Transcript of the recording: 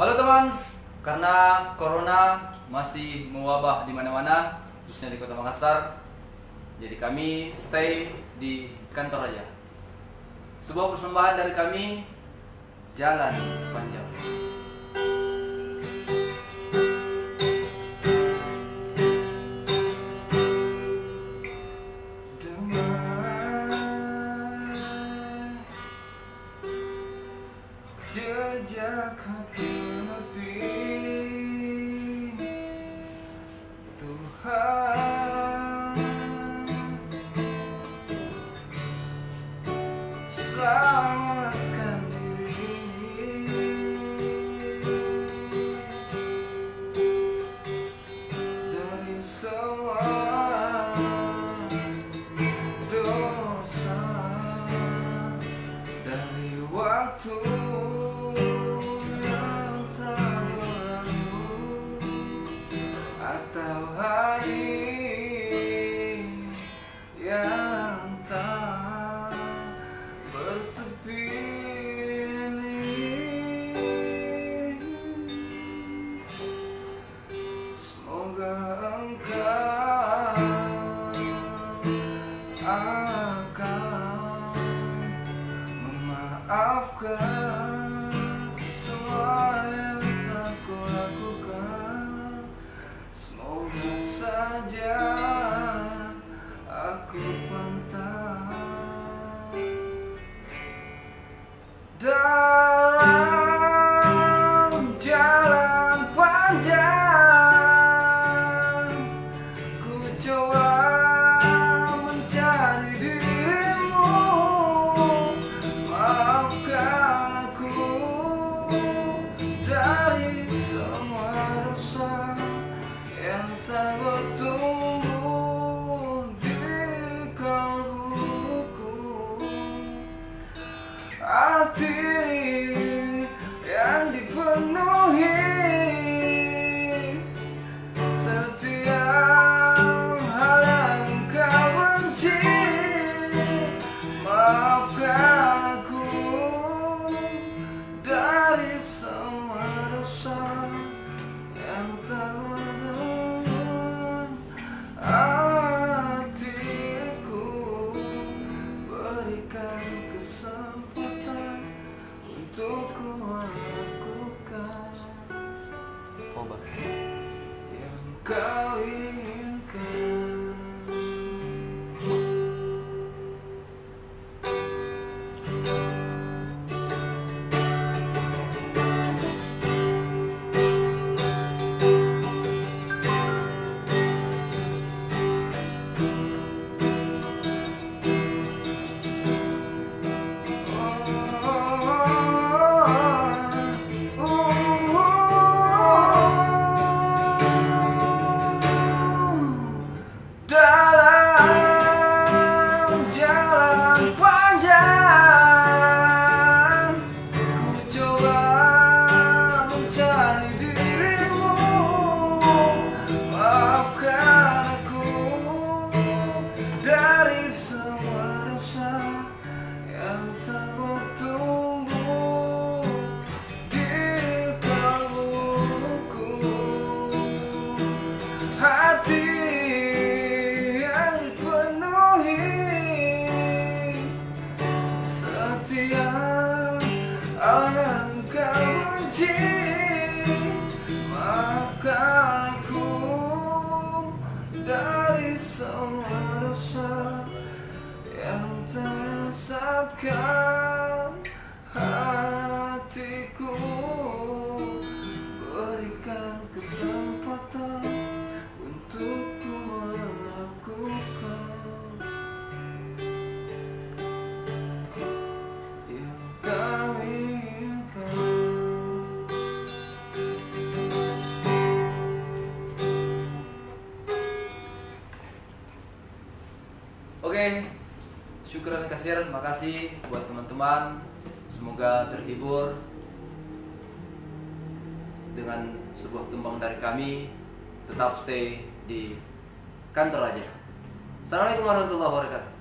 Halo teman, karena corona masih mewabah di mana-mana, khususnya di Kota Makassar, jadi kami stay di kantor aja. Sebuah persembahan dari kami, Jalan Panjang. Jejak hati menepi, Tuhan selamatkan diri dari semua dosa, dari waktu atau hari yang tak bertepi ini. Semoga engkau akan memaafkan semua yang aku lakukan. Semoga saja aku pantas dalam jalan panjang. Ku coba mencari dirimu, maafkan aku dari semua dosa yang tak bertumbuh di kalbuku. Hati yang dipenuhi setiap hal yang kau benci. Maafkan aku dari semua dosa yang tak berguna. Hatiku berikan kesempatan untuk ku melakukan yang kau inginkan. Dalam jalan panjang, ku coba mencari dirimu. Maafkan aku dari semua dosa yang tak bertumbuh di kalbuku. Hati yang dipenuhi setiap hal yang kau benci. Maafkan aku dari semua dosa yang tersesatkan hatiku. Berikan kesempatan untuk ku melakukan yang kau inginkan. Oke, syukuran kasiran, makasih buat teman-teman. Semoga terhibur dengan sebuah tumbang dari kami. Tetap stay di kantor aja. Assalamualaikum warahmatullahi wabarakatuh.